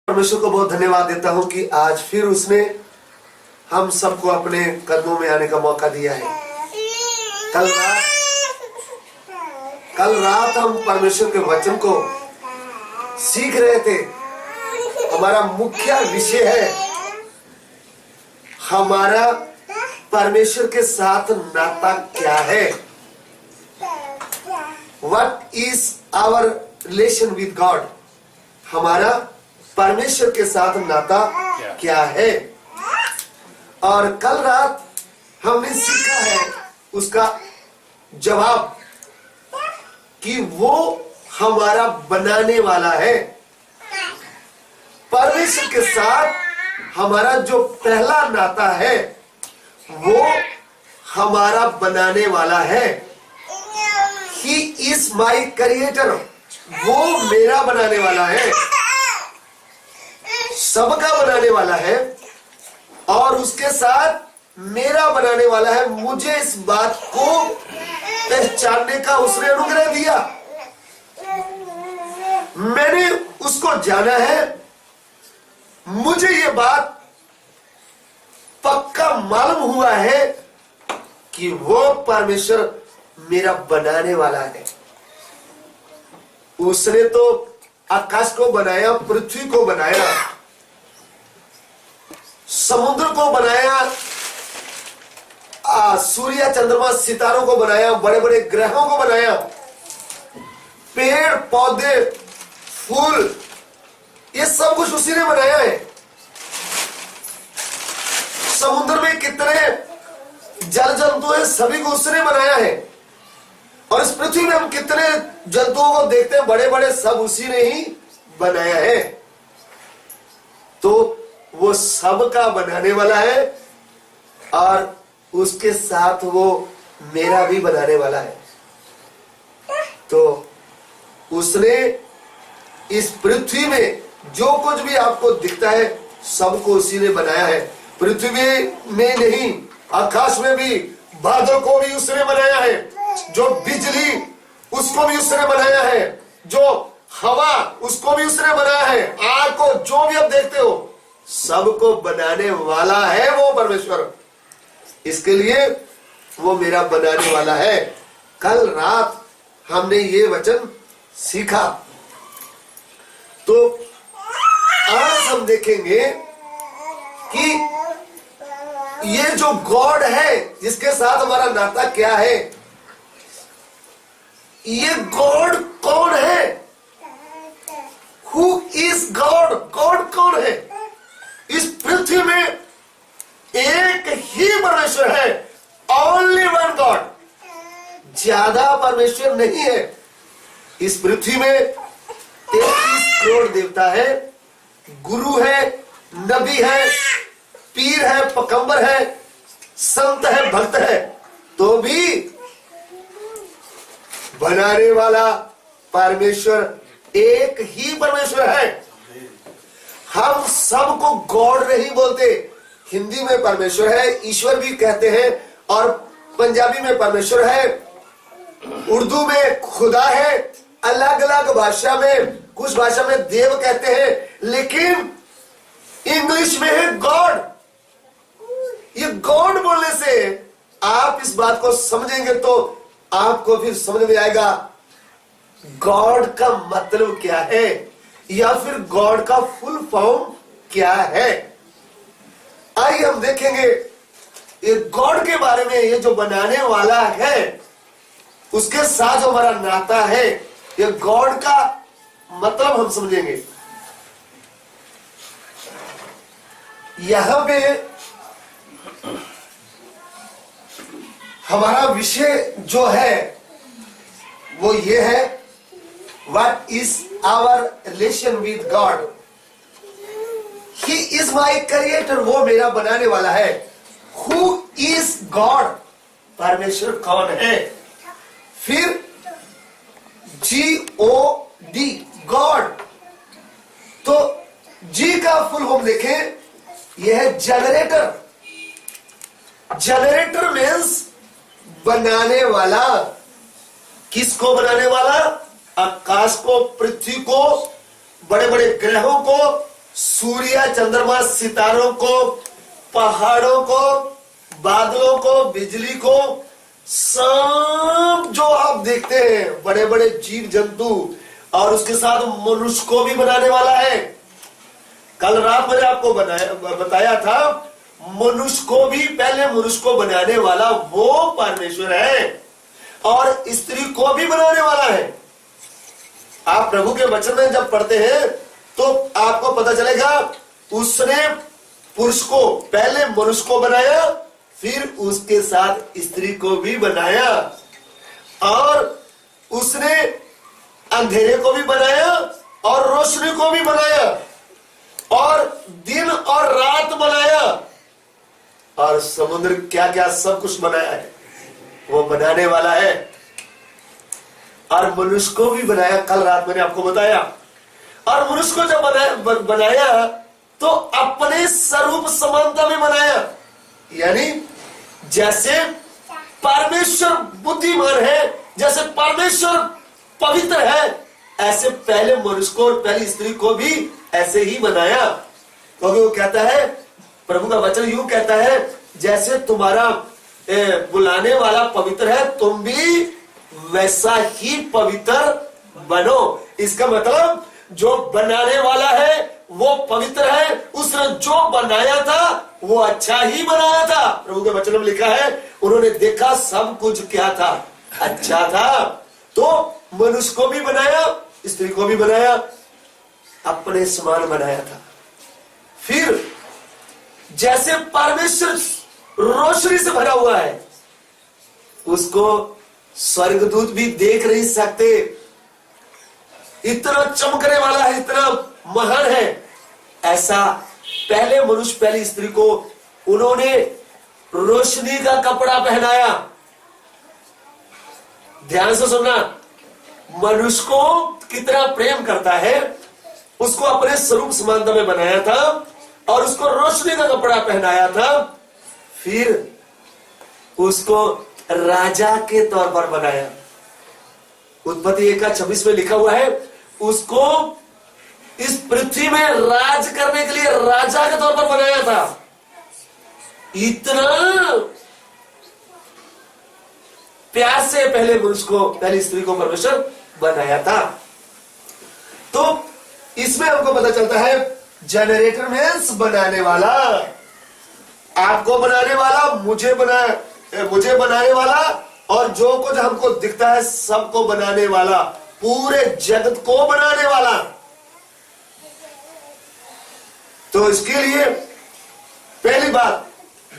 परमेश्वर को बहुत धन्यवाद देता हूं कि आज फिर उसने हम सबको अपने कदमों में आने का मौका दिया है। कल रात हम परमेश्वर के वचन को सीख रहे थे। हमारा मुख्य विषय है हमारा परमेश्वर के साथ नाता क्या है। What is our relation with God? हमारा परमेश्वर के साथ नाता क्या है। और कल रात हमने सीखा है उसका जवाब कि वो हमारा बनाने वाला है। परमेश्वर के साथ हमारा जो पहला नाता है वो हमारा बनाने वाला है। He is my creator, वो मेरा बनाने वाला है, सबका बनाने वाला है और उसके साथ मेरा बनाने वाला है। मुझे इस बात को पहचानने का उसने अनुग्रह दिया। मैंने उसको जाना है। मुझे ये बात पक्का मालूम हुआ है कि वो परमेश्वर मेरा बनाने वाला है। उसने तो आकाश को बनाया, पृथ्वी को बनाया, समुद्र को बनाया, सूर्य चंद्रमा सितारों को बनाया, बड़े बड़े ग्रहों को बनाया, पेड़ पौधे फूल, ये सब कुछ उसी ने बनाया है। समुद्र में कितने जल जंतु हैं, सभी को उसने बनाया है। और इस पृथ्वी में हम कितने जंतुओं को देखते हैं, बड़े बड़े, सब उसी ने ही बनाया है। तो वो सबका बनाने वाला है और उसके साथ वो मेरा भी बनाने वाला है। तो उसने इस पृथ्वी में जो कुछ भी आपको दिखता है सबको उसी ने बनाया है। पृथ्वी में नहीं, आकाश में भी बादल को भी उसने बनाया है, जो बिजली उसको भी उसने बनाया है, जो हवा उसको भी उसने बनाया है, आग को, जो भी आप देखते हो सबको बनाने वाला है वो परमेश्वर। इसके लिए वो मेरा बनाने वाला है। कल रात हमने ये वचन सीखा। तो आज हम देखेंगे कि ये जो गॉड है जिसके साथ हमारा नाता क्या है, ये गॉड कौन है। Who is God? गॉड कौन है? इस पृथ्वी में एक ही परमेश्वर है, ओनली वन गॉड। ज्यादा परमेश्वर नहीं है। इस पृथ्वी में 33 करोड़ देवता है, गुरु है, नबी है, पीर है, पैगंबर है, संत है, भक्त है, तो भी बनाने वाला परमेश्वर एक ही परमेश्वर है। हम सबको गॉड नहीं बोलते। हिंदी में परमेश्वर है, ईश्वर भी कहते हैं, और पंजाबी में परमेश्वर है, उर्दू में खुदा है, अलग अलग भाषा में, कुछ भाषा में देव कहते हैं, लेकिन इंग्लिश में है गॉड। ये गॉड बोलने से आप इस बात को समझेंगे तो आपको फिर समझ में आएगा गॉड का मतलब क्या है, या फिर गॉड का फुल फॉर्म क्या है। आइए हम देखेंगे ये गॉड के बारे में। ये जो बनाने वाला है उसके साथ जो हमारा नाता है, ये गॉड का मतलब हम समझेंगे। यहां पे हमारा विषय जो है वो ये है, what is our relation with God. He is my creator, वो मेरा बनाने वाला है। हु इज गॉड, परमेश्वर कौन है। फिर G-O-D, गॉड। तो जी का फुल फॉर्म देखें, यह है जनरेटर। जनरेटर मीन्स बनाने वाला। किसको बनाने वाला? आकाश को, पृथ्वी को, बड़े बड़े ग्रहों को, सूर्य, चंद्रमा, सितारों को, पहाड़ों को, बादलों को, बिजली को, सब जो आप देखते हैं, बड़े बड़े जीव जंतु, और उसके साथ मनुष्य को भी बनाने वाला है। कल रात मैंने आपको बताया था, मनुष्य को भी, पहले मनुष्य को बनाने वाला वो परमेश्वर है, और स्त्री को भी बनाने वाला है। आप प्रभु के वचन में जब पढ़ते हैं तो आपको पता चलेगा, उसने पुरुष को, पहले मनुष्य को बनाया, फिर उसके साथ स्त्री को भी बनाया, और उसने अंधेरे को भी बनाया और रोशनी को भी बनाया, और दिन और रात बनाया, और समुद्र क्या क्या सब कुछ बनाया है। वो बनाने वाला है, और मनुष्य को भी बनाया। कल रात मैंने आपको बताया। और मनुष्य को जब बनाया तो अपने स्वरूप समानता में बनाया, यानी जैसे परमेश्वर बुद्धिमान है, जैसे परमेश्वर पवित्र है, ऐसे पहले मनुष्य को और पहली स्त्री को भी ऐसे ही बनाया। क्योंकि वो कहता है, प्रभु का वचन यूं कहता है, जैसे तुम्हारा बुलाने वाला पवित्र है, तुम भी वैसा ही पवित्र बनो। इसका मतलब जो बनाने वाला है वो पवित्र है, उसने जो बनाया था वो अच्छा ही बनाया था। प्रभु के वचन में लिखा है, उन्होंने देखा सब कुछ क्या था, अच्छा था। तो मनुष्य को भी बनाया, स्त्री को भी बनाया, अपने समान बनाया था। फिर जैसे परमेश्वर रोशनी से भरा हुआ है, उसको स्वर्गदूत भी देख नहीं सकते, इतना चमकने वाला है, इतना महान है। ऐसा पहले मनुष्य, पहली स्त्री को उन्होंने रोशनी का कपड़ा पहनाया। ध्यान से सुनना, मनुष्य को कितना प्रेम करता है, उसको अपने स्वरूप समानता में बनाया था और उसको रोशनी का कपड़ा पहनाया था, फिर उसको राजा के तौर पर बनाया। उत्पत्ति 1:26 में लिखा हुआ है, उसको इस पृथ्वी में राज करने के लिए राजा के तौर पर बनाया था। इतना प्यार से पहले मनुष्य को, पहली स्त्री को परमेश्वर बनाया था। तो इसमें हमको पता चलता है, जनरेटर मीन्स बनाने वाला, आपको बनाने वाला, मुझे बनाने वाला, और जो कुछ हमको दिखता है सबको बनाने वाला, पूरे जगत को बनाने वाला। तो इसके लिए पहली बात।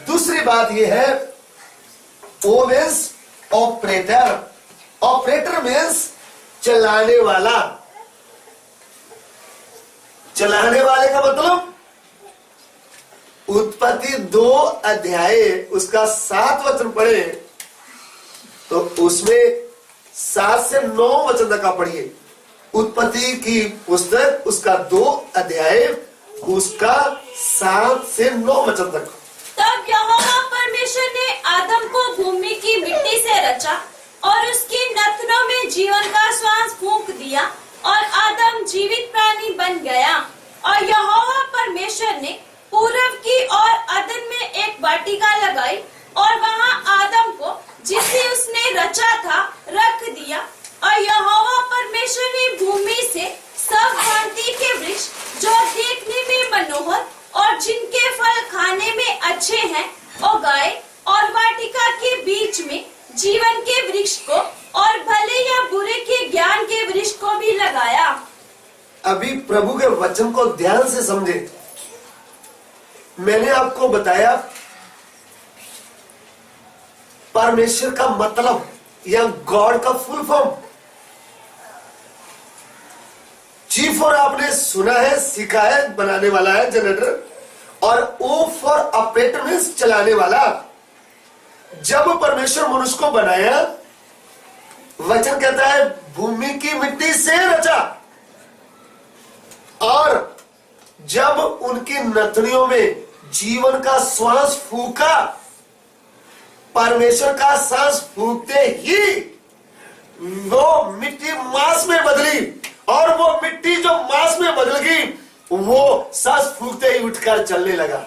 दूसरी बात यह है, O means operator. Operator means चलाने वाला। चलाने वाले का मतलब, उत्पत्ति 2 अध्याय उसका 7 वचन पढ़े तो उसमें 7 से 9 वचन तक आप पढ़िए। उत्पत्ति की पुस्तक उसका 2 अध्याय उसका 7 से 9 वचन तक। तब यहोवा परमेश्वर ने आदम को भूमि की मिट्टी से रचा और उसकी नथनों में जीवन का श्वास फूंक दिया और आदम जीवित प्राणी बन गया। और यहोवा परमेश्वर ने पूरब की ओर अदन में एक वाटिका लगाई और वहां आदम को, जिसे उसने रचा था, रख दिया। और यहोवा परमेश्वर ने भूमि से सब भांति के वृक्ष जो देखने में मनोहर और जिनके फल खाने में अच्छे हैं उगाए, और वाटिका के बीच में जीवन के वृक्ष को और भले या बुरे के ज्ञान के वृक्ष को भी लगाया। अभी प्रभु के वचन को ध्यान से समझे। मैंने आपको बताया परमेश्वर का मतलब या गॉड का फुल फॉर्म। जी फॉर आपने सुना है, सीखा है, बनाने वाला है जनरेटर, और ओ फॉर ऑपरेटर मीन्स चलाने वाला। जब परमेश्वर मनुष्य को बनाया, वचन कहता है भूमि की मिट्टी से रचा, और जब उनकी नथनियों में जीवन का श्वास फूका, परमेश्वर का सांस फूकते ही वो मिट्टी मांस में बदली, और वो मिट्टी जो मांस में बदल गई वो सांस फूंकते ही उठकर चलने लगा,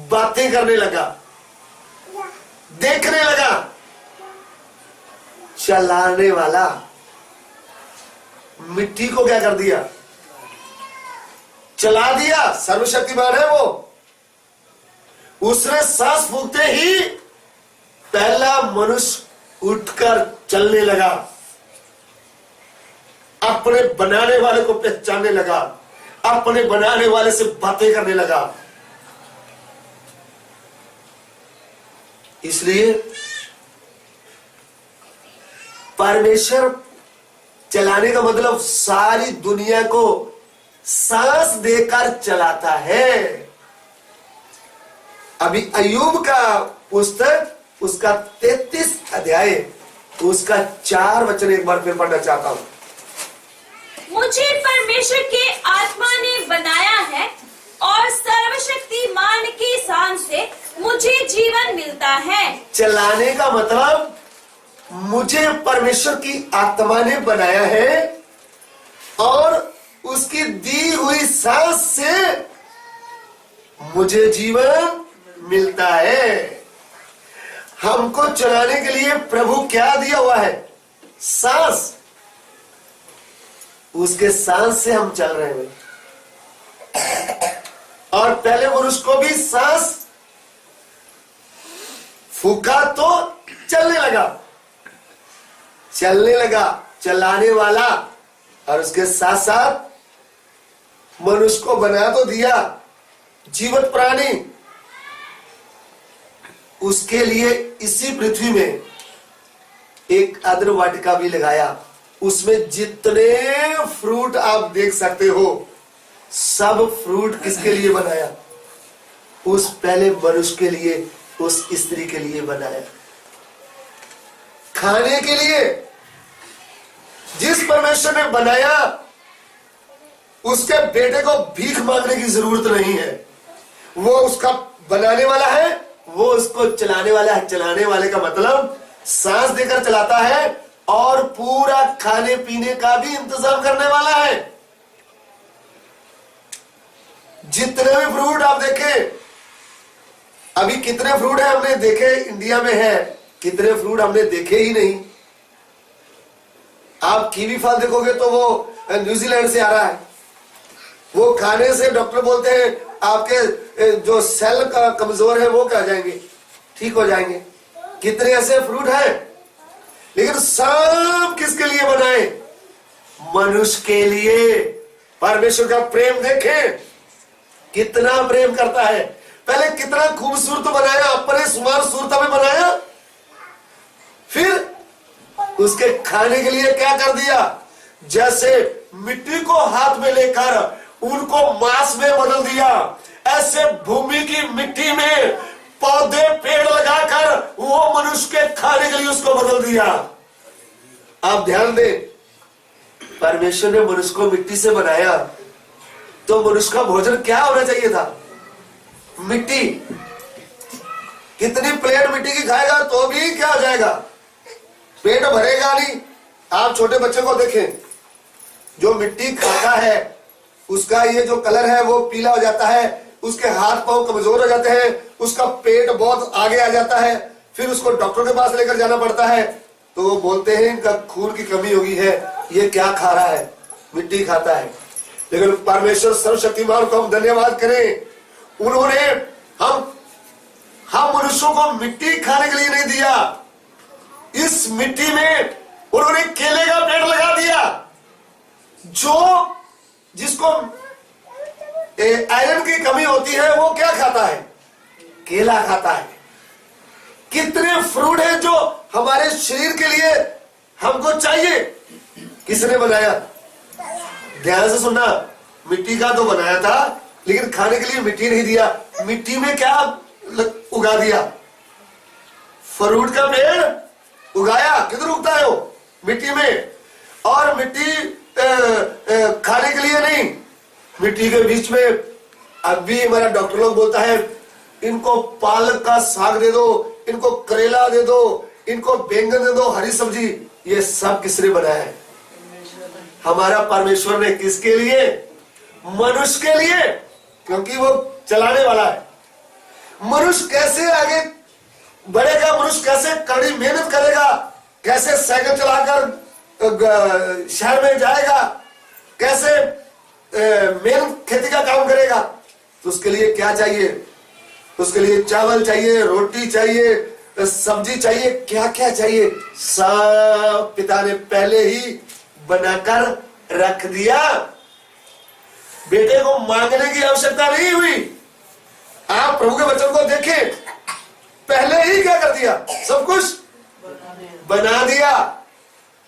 बातें करने लगा, देखने लगा। चलाने वाला मिट्टी को क्या कर दिया? चला दिया। सर्वशक्तिमान है वो। उसने सांस फूंकते ही पहला मनुष्य उठकर चलने लगा, अपने बनाने वाले को पहचानने लगा, अपने बनाने वाले से बातें करने लगा। इसलिए परमेश्वर चलाने का मतलब सारी दुनिया को सांस देकर चलाता है। अभी अय्यूब का पुस्तक उसका 33 अध्याय उसका 4 वचन एक बार फिर पढ़ना चाहता हूं। मुझे परमेश्वर के आत्मा ने बनाया है और सर्वशक्तिमान की सांस से मुझे जीवन मिलता है। चलाने का मतलब मुझे परमेश्वर की आत्मा ने बनाया है और उसकी दी हुई सांस से मुझे जीवन मिलता है। हमको चलाने के लिए प्रभु क्या दिया हुआ है? सांस। उसके सांस से हम चल रहे हैं। और पहले मनुष्य को भी सांस फूका तो चलने लगा, चलने लगा, चलाने वाला। और उसके साथ साथ मनुष्य को बना तो दिया, जीवित प्राणी। उसके लिए इसी पृथ्वी में एक अदर वाटिका भी लगाया। उसमें जितने फ्रूट आप देख सकते हो, सब फ्रूट किसके लिए बनाया? उस पहले मनुष्य के लिए, उस स्त्री के लिए बनाया, खाने के लिए। जिस परमेश्वर ने बनाया उसके बेटे को भीख मांगने की जरूरत नहीं है। वो उसका बनाने वाला है, वो उसको चलाने वाला है। चलाने वाले का मतलब सांस देकर चलाता है और पूरा खाने पीने का भी इंतजाम करने वाला है। जितने भी फ्रूट आप देखें, अभी कितने फ्रूट है हमने देखे इंडिया में है, कितने फ्रूट हमने देखे ही नहीं। आप कीवी फल देखोगे तो वो न्यूजीलैंड से आ रहा है। वो खाने से डॉक्टर बोलते हैं आपके जो सेल का कमजोर है वो क्या हो जाएंगे, ठीक हो जाएंगे। कितने ऐसे फ्रूट हैं, लेकिन सब किसके लिए बनाए? मनुष्य के लिए। परमेश्वर का प्रेम देखें, कितना प्रेम करता है। पहले कितना खूबसूरत बनाया, अपने सुमार सूरता में बनाया, फिर उसके खाने के लिए क्या कर दिया? जैसे मिट्टी को हाथ में लेकर उनको मांस में बदल दिया, ऐसे भूमि की मिट्टी में पौधे पेड़ लगाकर वो मनुष्य के खाने के लिए उसको बदल दिया। आप ध्यान दें, परमेश्वर ने मनुष्य को मिट्टी से बनाया तो मनुष्य का भोजन क्या होना चाहिए था? मिट्टी। कितनी प्लेट मिट्टी की खाएगा तो भी क्या हो जाएगा? पेट भरेगा नहीं। आप छोटे बच्चे को देखें, जो मिट्टी खाता है उसका ये जो कलर है वो पीला हो जाता है, उसके हाथ पांव कमजोर हो जाते हैं, उसका पेट बहुत आगे आ जाता है, फिर उसको डॉक्टर के पास लेकर जाना पड़ता है। तो वो बोलते हैं इनका खून की कमी होगी है, ये क्या खा रहा है? मिट्टी खाता है। लेकिन परमेश्वर सर्वशक्तिमान को हम धन्यवाद करें, उन्होंने हम मनुष्यों को मिट्टी खाने के लिए नहीं दिया। इस मिट्टी में उन्होंने केले का पेड़ लगा दिया, जो जिसको आयरन की कमी होती है वो क्या खाता है? केला खाता है। कितने फ्रूट है जो हमारे शरीर के लिए हमको चाहिए, किसने बनाया? ध्यान से सुनना, मिट्टी का तो बनाया था, लेकिन खाने के लिए मिट्टी नहीं दिया। मिट्टी में क्या उगा दिया? फ्रूट का पेड़ उगाया। किधर उगता है वो? मिट्टी में। और मिट्टी खाने के लिए नहीं, मिट्टी के बीच में। अभी हमारा डॉक्टर लोग बोलता है इनको पालक का साग दे दो, इनको करेला दे दो, इनको बैंगन दे दो, हरी सब्जी। ये सब किसने बनाया है? हमारा परमेश्वर ने। किसके लिए? मनुष्य के लिए, क्योंकि वो चलाने वाला है। मनुष्य कैसे आगे बढ़ेगा, मनुष्य कैसे कड़ी मेहनत करेगा, कैसे साइकिल चलाकर शहर में जाएगा, कैसे मेहनत खेती का काम करेगा, तो उसके लिए क्या चाहिए? उसके लिए चावल चाहिए, रोटी चाहिए, सब्जी चाहिए, क्या क्या चाहिए, सब पिता ने पहले ही बनाकर रख दिया। बेटे को मांगने की आवश्यकता नहीं हुई। आप प्रभु के वचन को देखें, पहले ही क्या कर दिया? सब कुछ बना दिया।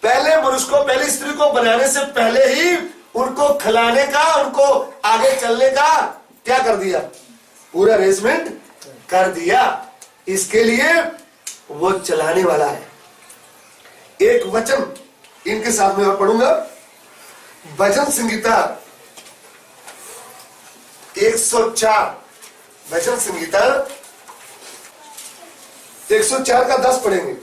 पहले मनुष्य को, पहली स्त्री को बनाने से पहले ही उनको खिलाने का, उनको आगे चलने का क्या कर दिया? पूरा अरेंजमेंट कर दिया। इसके लिए वो चलाने वाला है। एक वचन इनके साथ में और पढ़ूंगा, भजन संगीता 104, भजन संगीता 104 का 10 पढ़ेंगे।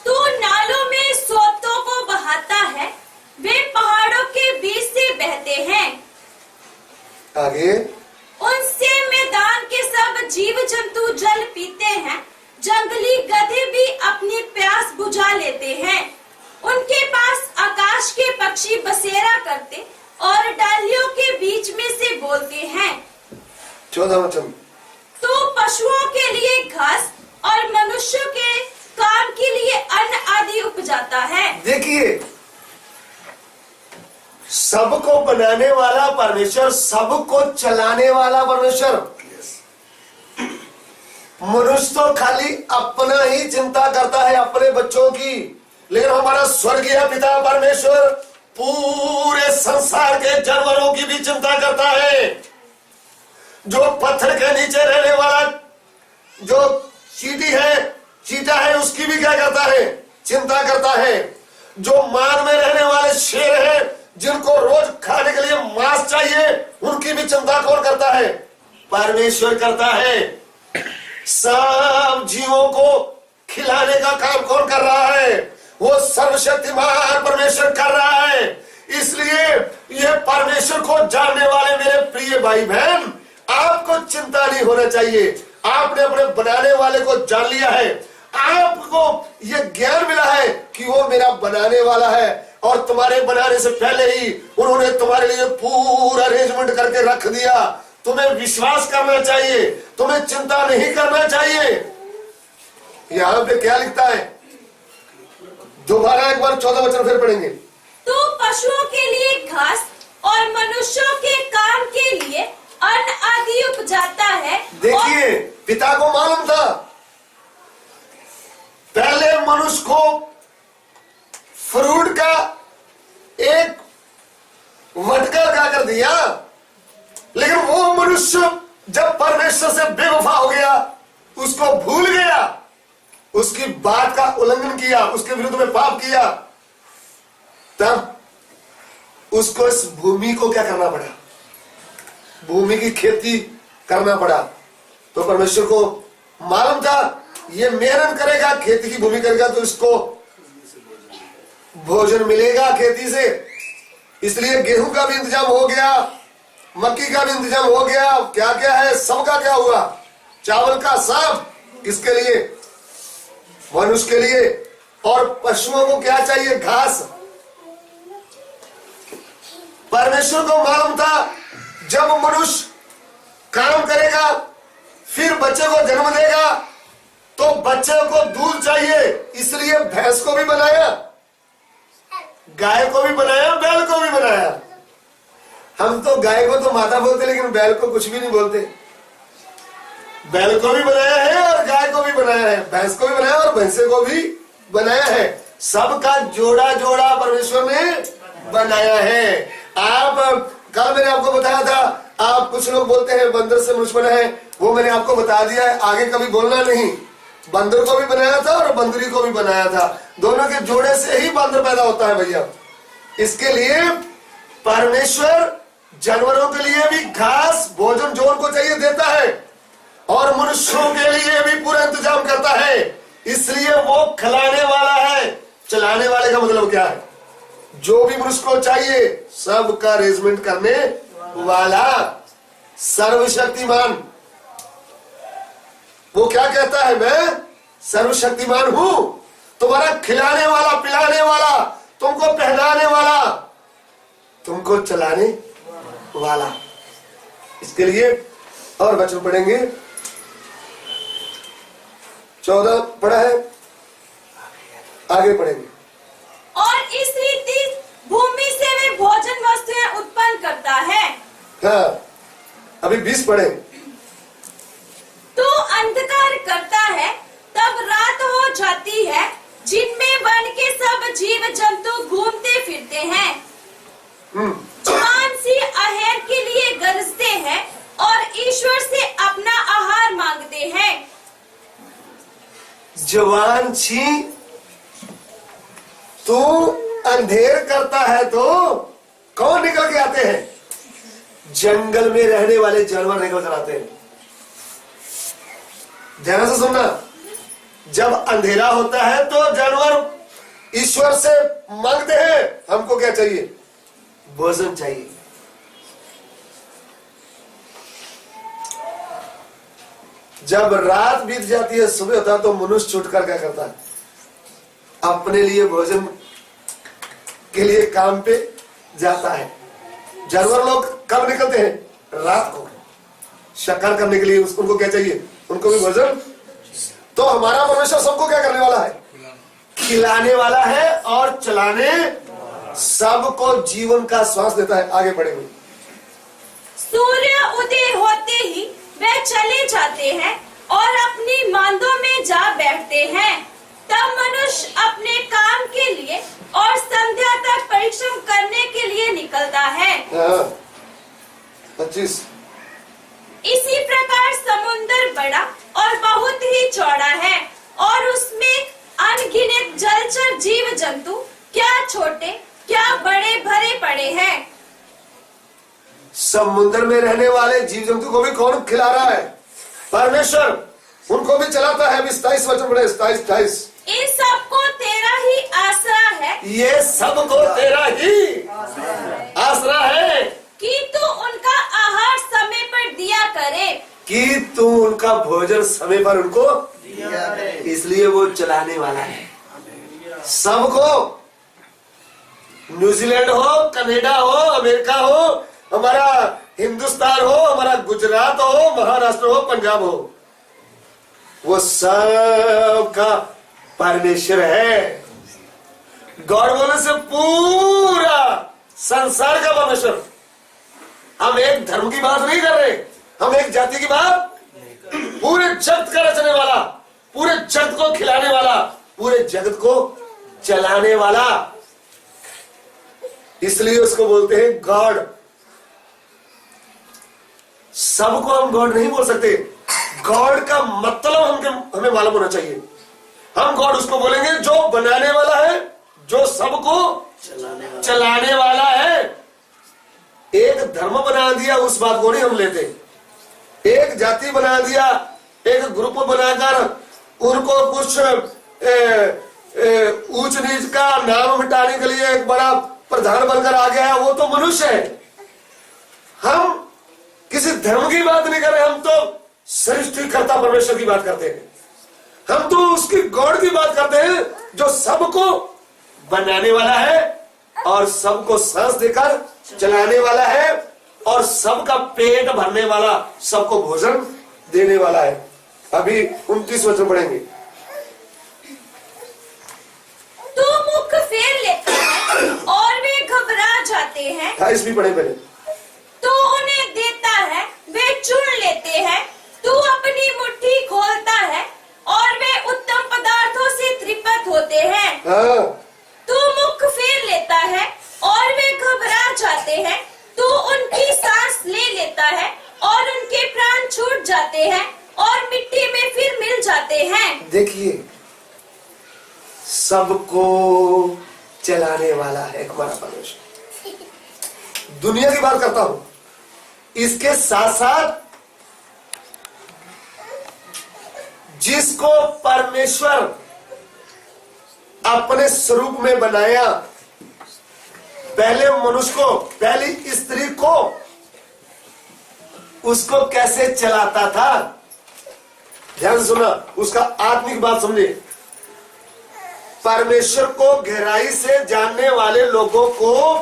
तू नालों में सोतों को बहाता है, वे पहाड़ों के बीच से बहते हैं। आगे, उनसे मैदान के सब जीव जंतु जल पीते हैं, जंगली गधे भी अपनी प्यास बुझा लेते हैं। उनके पास आकाश के पक्षी बसेरा करते और डालियों के बीच में से बोलते हैं। 14 वचन, तो पशुओं के लिए घास और मनुष्यों के काम के लिए अन्न आदि उपजाता है। देखिए, सबको बनाने वाला परमेश्वर, सबको चलाने वाला परमेश्वर। मनुष्य तो खाली अपना ही चिंता करता है, अपने बच्चों की, लेकिन हमारा स्वर्गीय पिता परमेश्वर पूरे संसार के जानवरों की भी चिंता करता है। जो पत्थर के नीचे रहने वाला जो चीटा है, उसकी भी क्या करता है? चिंता करता है। जो मान में रहने वाले शेर है, जिनको रोज खाने के लिए मांस चाहिए, उनकी भी चिंता कौन करता है? परमेश्वर करता है। सब जीवों को खिलाने का काम कौन कर रहा है? वो सर्वशक्तिमान परमेश्वर कर रहा है। इसलिए ये परमेश्वर को जानने वाले मेरे प्रिय भाई बहन, आपको चिंता नहीं होना चाहिए। आपने अपने बनाने वाले को जान लिया है, आपको ये ज्ञान मिला है कि वो मेरा बनाने वाला है, और तुम्हारे बनाने से पहले ही उन्होंने तुम्हारे लिए पूरा अरेंजमेंट करके रख दिया। तुम्हें विश्वास करना चाहिए, तुम्हें चिंता नहीं करना चाहिए। यहां पे क्या लिखता है? दोबारा एक बार 14 वचन फिर पढ़ेंगे। तो पशुओं के लिए घास और मनुष्यों के काम के लिए अन्न आदि उपजाता है। देखिए, पिता को मालूम था, पहले मनुष्य को फ्रूट का एक वटका क्या कर दिया, लेकिन वो मनुष्य जब परमेश्वर से बेवफा हो गया, उसको भूल गया, उसकी बात का उल्लंघन किया, उसके विरुद्ध में पाप किया, तब उसको इस भूमि को क्या करना पड़ा? भूमि की खेती करना पड़ा। तो परमेश्वर को मालूम था ये मेहनत करेगा, खेती की भूमि करेगा, तो इसको भोजन मिलेगा खेती से। इसलिए गेहूं का भी इंतजाम हो गया, मक्की का भी इंतजाम हो गया, क्या क्या है, सबका क्या हुआ? चावल का सब। किसके लिए? मनुष्य के लिए। और पशुओं को क्या चाहिए? घास। परमेश्वर को मालूम था जब मनुष्य काम करेगा, फिर बच्चे को जन्म देगा, तो बच्चे को दूध चाहिए, इसलिए भैंस को भी बनाया, गाय को भी बनाया, बैल को भी बनाया। हम तो गाय को तो माता बोलते, लेकिन बैल को कुछ भी नहीं बोलते। बैल को भी बनाया है और गाय को भी बनाया है, भैंस को भी बनाया और भैंसे को भी बनाया है। सबका जोड़ा जोड़ा परमेश्वर ने बनाया है। आप कल मैंने आपको बताया था, आप कुछ लोग बोलते हैं बंदर से मनुष्य बना है, वो मैंने आपको बता दिया है, आगे कभी बोलना नहीं। बंदर को भी बनाया था और बंदरी को भी बनाया था, दोनों के जोड़े से ही बंदर पैदा होता है भैया। इसके लिए परमेश्वर जानवरों के लिए भी घास, भोजन जो उनको चाहिए देता है, और मनुष्यों के लिए भी पूरा इंतजाम करता है। इसलिए वो खिलाने वाला है। चलाने वाले का मतलब क्या है? जो भी मनुष्य को चाहिए सबका अरेंजमेंट करने वाला, सर्वशक्तिमान। वो क्या कहता है, मैं सर्वशक्तिमान हूं, तुम्हारा खिलाने वाला, पिलाने वाला, तुमको पहनाने वाला, तुमको चलाने वाला। इसके लिए और वचन पढ़ेंगे। 14 पढ़ा है, आगे पढ़ेंगे। और इस रीति भूमि से वे भोजन वस्तुएं उत्पन्न करता है। हाँ, अभी 20 पढ़े। तो अंधकार करता है, तब रात हो जाती है, जिनमें वन के सब जीव जंतु घूमते फिरते हैं। जवान सी अहेर के लिए गरजते हैं और ईश्वर से अपना आहार मांगते हैं। जवान छी तू अंधेर करता है तो कौन निकल के आते हैं? जंगल में रहने वाले जानवर निकल कर आते हैं। ध्यान से सुनना, जब अंधेरा होता है तो जानवर ईश्वर से मांगते हैं, हमको क्या चाहिए? भोजन चाहिए। जब रात बीत जाती है, सुबह होता है, तो मनुष्य छुटकर क्या करता है? अपने लिए भोजन के लिए काम पे जाता है। जानवर लोग कब निकलते हैं? रात को, शिकार करने के लिए। उनको क्या चाहिए? उनको भी भोजन। तो हमारा परमेश्वर सबको क्या करने वाला है? खिलाने वाला है और चलाने, सबको जीवन का श्वास देता है। आगे बढ़ेंगे। सूर्य उदय होते ही वे चले जाते हैं और अपनी मांदों में जा बैठते हैं। तब मनुष्य अपने काम के लिए और संध्या तक परिश्रम करने के लिए निकलता है। 25। इसी प्रकार समुद्र बड़ा और बहुत ही चौड़ा है और उसमें अनगिनत जलचर जीव जंतु, क्या छोटे क्या बड़े, भरे पड़े हैं। समुद्र में रहने वाले जीव जंतु को भी कौन खिला रहा है? परमेश्वर। उनको भी चलाता है। 27 वचन पढ़े, 27-28। इन सबको तेरा ही आसरा है, ये सबको तेरा ही आसरा है कि तू उनका आहार समय पर दिया करे। कि तू उनका भोजन समय पर उनको दिया है। इसलिए वो चलाने वाला है सबको। न्यूजीलैंड हो, कनाडा हो, अमेरिका हो, हमारा हिंदुस्तान हो, हमारा गुजरात हो, महाराष्ट्र हो, पंजाब हो, वो सब का परमेश्वर है। गॉड बोलने से पूरा संसार का परमेश्वर। हम एक धर्म की बात नहीं कर रहे, हम एक जाति की बात, पूरे जगत का रचने वाला, पूरे जगत को खिलाने वाला, पूरे जगत को चलाने वाला। इसलिए उसको बोलते हैं गॉड। सबको हम गॉड नहीं बोल सकते। गॉड का मतलब हमें मालूम होना चाहिए। हम गॉड उसको बोलेंगे जो बनाने वाला है, जो सबको चलाने वाला है। एक धर्म बना दिया, उस बात को नहीं हम लेते। एक जाति बना दिया, एक ग्रुप बनाकर उनको कुछ ऊंच नीच का नाम मिटाने के लिए एक बड़ा प्रधान बनकर आ गया है, वो तो मनुष्य है। हम किसी धर्म की बात नहीं कर रहे, हम तो सृष्टिकर्ता परमेश्वर की बात करते हैं। हम तो उसकी गॉड की बात करते हैं जो सबको बनाने वाला है और सबको सांस देकर चलाने वाला है और सबका पेट भरने वाला, सबको भोजन देने वाला है। अभी 29 वचन पढ़ेंगे। तू मुख फेर लेता है और वे घबरा जाते हैं। 28 भी पढ़े पहले। तू उन्हें देता है, वे चुन लेते हैं। तू अपनी मुट्ठी खोलता है और वे उत्तम पदार्थों से तृप्त होते हैं। तू मुख फेर लेता है और वे घबरा जाते हैं। तू उनकी सांस ले लेता है और उनके प्राण छूट जाते हैं और मिट्टी में फिर मिल जाते हैं। देखिए, सबको चलाने वाला है हमारा परमेश्वर। दुनिया की बात करता हूं, इसके साथ साथ जिसको परमेश्वर अपने स्वरूप में बनाया, पहले मनुष्य को, पहली स्त्री को, उसको कैसे चलाता था। ध्यान से सुना, उसका आत्मिक बात समझे। परमेश्वर को गहराई से जानने वाले लोगों को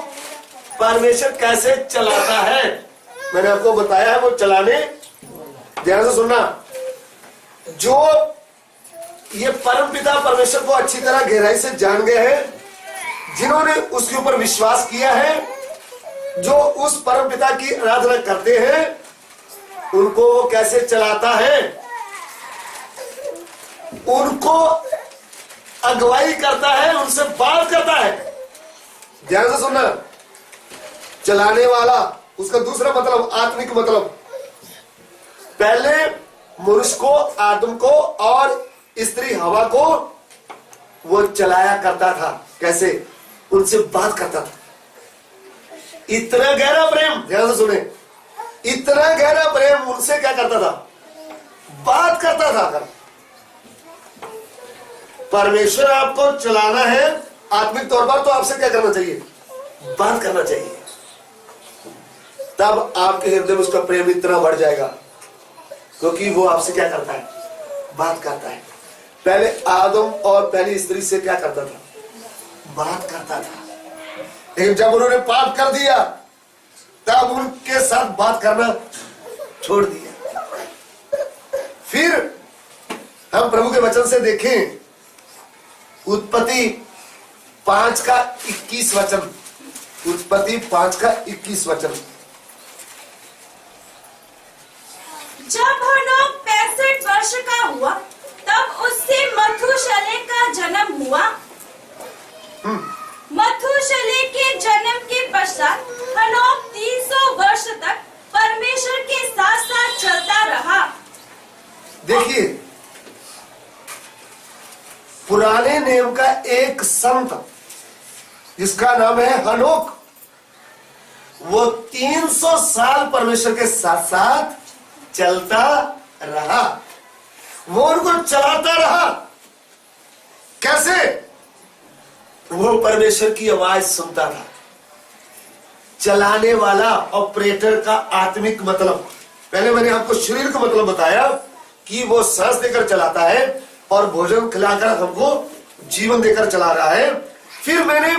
परमेश्वर कैसे चलाता है, मैंने आपको बताया है वो चलाने। ध्यान से सुनना, जो ये परमपिता परमेश्वर को अच्छी तरह गहराई से जान गए हैं, जिन्होंने उसके ऊपर विश्वास किया है, जो उस परमपिता की आराधना करते हैं, उनको वो कैसे चलाता है, उनको अगुवाई करता है, उनसे बात करता है। ध्यान से सुनना, चलाने वाला उसका दूसरा मतलब, आत्मिक मतलब। पहले मनुष्य को, आदम को और स्त्री हवा को वो चलाया करता था। कैसे? उनसे बात करता था। इतना गहरा प्रेम, ध्यान से सुने, इतना गहरा प्रेम उनसे क्या करता था, बात करता था। परमेश्वर आपको चलाना है आत्मिक तौर पर, तो आपसे क्या करना चाहिए, बात करना चाहिए। तब आपके हृदय में उसका प्रेम इतना बढ़ जाएगा, क्योंकि वो आपसे क्या करता है, बात करता है। पहले आदम और पहली स्त्री से क्या करता था, बात करता था। लेकिन जब उन्होंने पाप कर दिया, तब उनके साथ बात करना छोड़ दिया। फिर हम प्रभु के वचन से देखें, उत्पत्ति 5 का 21 वचन, उत्पत्ति 5 का 21 वचन। जब हनोक 65 वर्ष का हुआ, तब उससे मथुशले का जन्म हुआ। मथुशले के जन्म के पश्चात हनोक 300 वर्ष तक परमेश्वर के साथ साथ चलता रहा। देखिए, पुराने नियम का एक संत जिसका नाम है हनोक, वो 300 साल परमेश्वर के साथ साथ चलता रहा, वो उनको चलाता रहा। कैसे? वो परमेश्वर की आवाज सुनता था। चलाने वाला, ऑपरेटर का आत्मिक मतलब, पहले मैंने आपको शरीर का मतलब बताया कि वो सांस देकर चलाता है और भोजन खिलाकर हमको जीवन देकर चला रहा है। फिर मैंने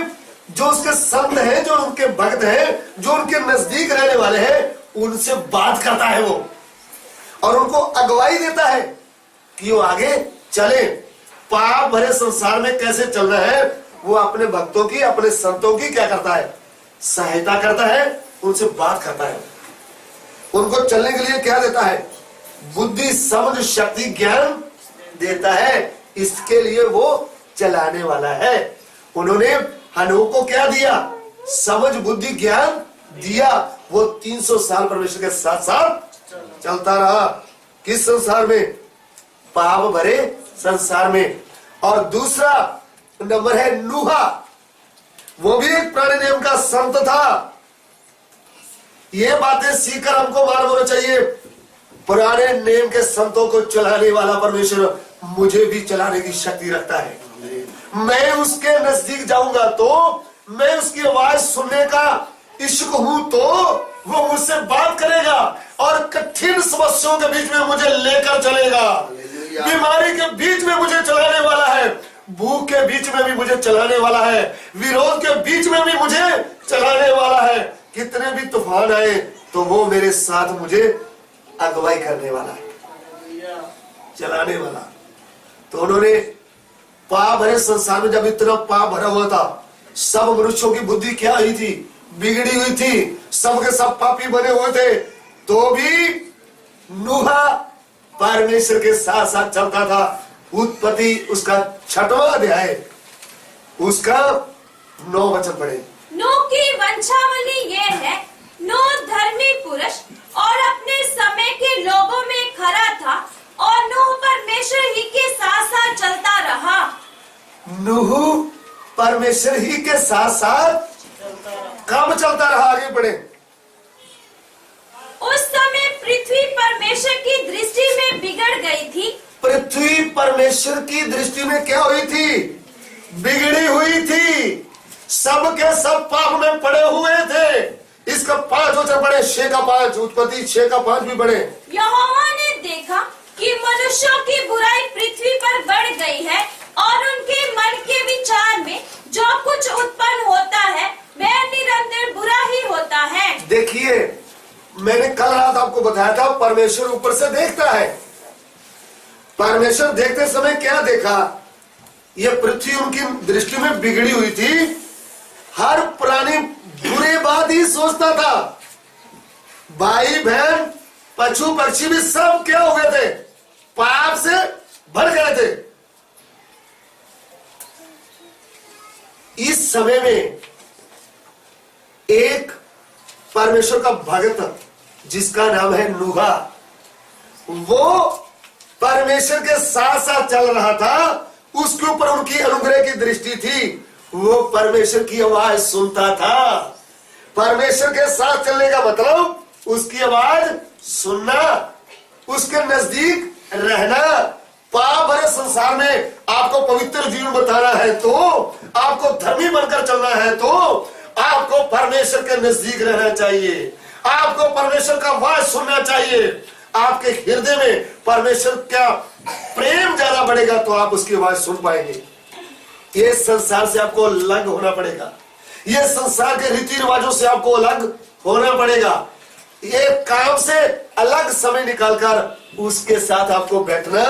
जो उसके संत हैं, जो उनके भक्त हैं, जो उनके नजदीक रहने वाले हैं, उनसे बात करता है वो, और उनको अगुवाई देता है कि वो आगे चले। पाप भरे संसार में कैसे चलना है, वो अपने भक्तों की, अपने संतों की क्या करता है, सहायता करता है, उनसे बात करता है। उनको चलने के लिए क्या देता है, बुद्धि, समझ, शक्ति, ज्ञान देता है। इसके लिए वो चलाने वाला है। उन्होंने हनोक को क्या दिया, समझ, बुद्धि, ज्ञान दिया। वो 300 साल परमेश्वर के साथ साथ चलता रहा। किस संसार में, पाप भरे संसार में। और दूसरा नंबर है नूहा, वो भी एक पुराने नियम का संत था। ये बातें सीखकर हमको मालूम होना चाहिए, पुराने नियम के संतों को चलाने वाला परमेश्वर मुझे भी चलाने की शक्ति रखता है। मैं उसके नजदीक जाऊंगा तो, मैं उसकी आवाज सुनने का इच्छुक हूं तो वो मुझसे बात करेगा और कठिन समस्याओं के बीच में मुझे लेकर चलेगा। बीमारी के बीच में मुझे चलाने वाला है, भूख के बीच में भी मुझे चलाने वाला है, विरोध के बीच में भी मुझे चलाने वाला है। कितने भी तूफान आए तो वो मेरे साथ मुझे अगुवाई करने वाला है, चलाने वाला। तो उन्होंने पाप भरे संसार में, जब इतना पाप भरा हुआ था, सब मनुष्यों की बुद्धि क्या हुई थी, बिगड़ी हुई थी, सबके सब पापी बने हुए थे, तो भी नूहा परमेश्वर के साथ साथ चलता था। उत्पत्ति उसका 6वां अध्याय, उसका 9 वचन पढ़े। नूह की वंशावली ये है, नूह धर्मी पुरुष और अपने समय के लोगों में खरा था, और नूह परमेश्वर ही के साथ साथ चलता रहा। नूह परमेश्वर ही के साथ साथ कब चलता रहा, आगे बढ़े। उस समय पृथ्वी परमेश्वर की दृष्टि में बिगड़ गई थी। पृथ्वी परमेश्वर की दृष्टि में क्या हुई थी, बिगड़ी हुई थी। सबके सब पाप में पड़े हुए थे। इसका 5 वचन पढ़े, 6 का 5, उत्पत्ति 6 का 5 भी पढ़े। यहोवा ने देखा कि मनुष्यों की बुराई पृथ्वी पर बढ़ गई है और उनके मन के विचार में जो कुछ उत्पन्न होता है वह निरंतर बुरा ही होता है। देखिए, मैंने कल रात आपको बताया था, परमेश्वर ऊपर से देखता है। परमेश्वर देखते समय क्या देखा? यह पृथ्वी उनकी दृष्टि में बिगड़ी हुई थी। हर प्राणी बुरे बात ही सोचता था। भाई बहन पशु पक्षी भी सब क्या हो गए थे? पाप से भर गए थे। इस समय में एक परमेश्वर का भक्त जिसका नाम है नूहा, वो परमेश्वर के साथ साथ चल रहा था। उसके ऊपर उनकी अनुग्रह की दृष्टि थी। वो परमेश्वर की आवाज सुनता था। परमेश्वर के साथ चलने का मतलब उसकी आवाज सुनना, उसके नजदीक रहना। पाप भरे संसार में आपको पवित्र जीवन बताना है, तो आपको धर्मी बनकर चलना है, तो आपको परमेश्वर के नजदीक रहना चाहिए। आपको परमेश्वर का आवाज सुनना चाहिए। आपके हृदय में परमेश्वर का प्रेम ज्यादा बढ़ेगा तो आप उसकी आवाज सुन पाएंगे। ये संसार से आपको अलग होना पड़ेगा। ये संसार के रीति रिवाजों से आपको अलग होना पड़ेगा। ये काम से अलग समय निकालकर उसके साथ आपको बैठना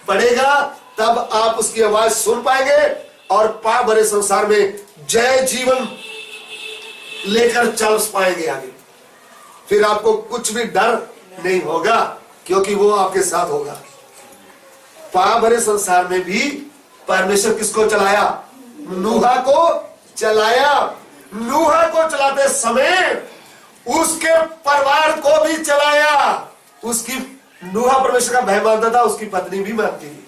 पड़ेगा, तब आप उसकी आवाज सुन पाएंगे और पाप भरे संसार में जय जीवन लेकर चल पाएंगे आगे। फिर आपको कुछ भी डर नहीं होगा, क्योंकि वो आपके साथ होगा। पाप भरे संसार में भी परमेश्वर किसको चलाया? नूहा को चलाया। नूहा को चलाते समय उसके परिवार को भी चलाया। उसकी नूहा परमेश्वर का भय मानता था, उसकी पत्नी भी मानती थी।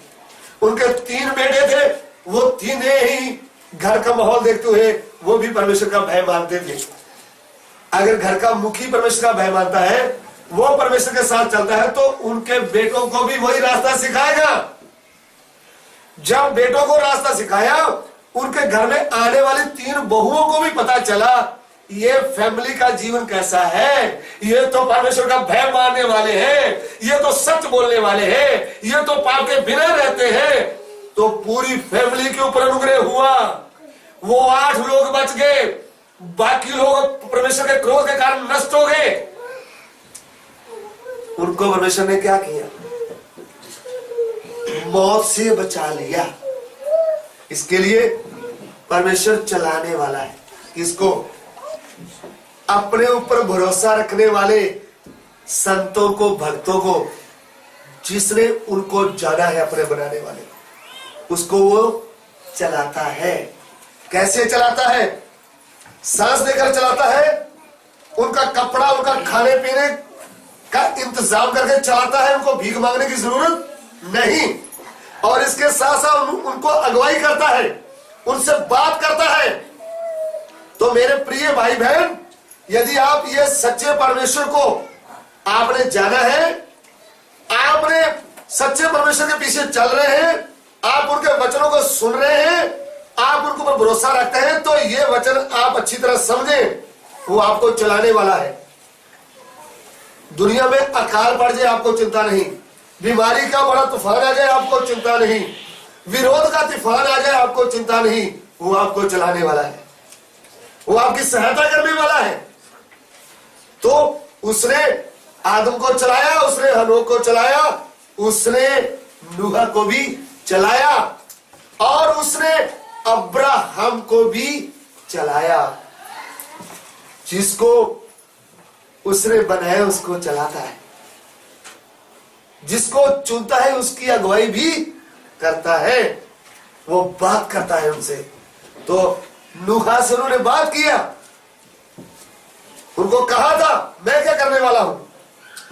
उनके 3 बेटे थे, वो तीनों ही घर का माहौल देखते हुए वो भी परमेश्वर का भय मानते थे। अगर घर का मुखी परमेश्वर का भय मानता है, वो परमेश्वर के साथ चलता है, तो उनके बेटों को भी वही रास्ता सिखाएगा। जब बेटों को रास्ता सिखाया, उनके घर में आने वाली 3 बहुओं को भी पता चला ये फैमिली का जीवन कैसा है। ये तो परमेश्वर का भय मानने वाले हैं, ये तो सच बोलने वाले हैं, ये तो पाप के बिना रहते हैं। तो पूरी फैमिली के ऊपर अनुग्रह हुआ। वो 8 लोग बच गए, बाकी लोग परमेश्वर के क्रोध के कारण नष्ट हो गए। उनको परमेश्वर ने क्या किया? मौत से बचा लिया। इसके लिए परमेश्वर चलाने वाला है। किसको? अपने ऊपर भरोसा रखने वाले संतों को, भक्तों को, जिसने उनको जाना है अपने बनाने वाले, उसको वो चलाता है। कैसे चलाता है? सांस देकर चलाता है। उनका कपड़ा, उनका खाने पीने का इंतजाम करके चलाता है। उनको भीख मांगने की जरूरत नहीं। और इसके साथ साथ उनको अगुवाई करता है, उनसे बात करता है। तो मेरे प्रिय भाई बहन, यदि आप ये सच्चे परमेश्वर को आपने जाना है, आपने सच्चे परमेश्वर के पीछे चल रहे हैं, आप उनके वचनों को सुन रहे हैं, आप उनके ऊपर भरोसा रखते हैं, तो ये वचन आप अच्छी तरह समझें, वो आपको चलाने वाला है। दुनिया में अकाल पड़ जाए आपको चिंता नहीं, बीमारी का बड़ा तूफान आ जाए आपको चिंता नहीं, विरोध का तूफान आ जाए आपको चिंता नहीं, वो आपको चलाने वाला है, वो आपकी सहायता करने वाला है। तो उसने आदम को चलाया, उसने हनोक को चलाया, उसने नूहा को भी चलाया, और उसने अब्राहम को भी चलाया। जिसको उसने बनाया उसको चलाता है, जिसको चुनता है उसकी अगुवाई भी करता है, वो बात करता है उनसे। तो नूहा से उन्होंने बात किया, उनको कहा था मैं क्या करने वाला हूं,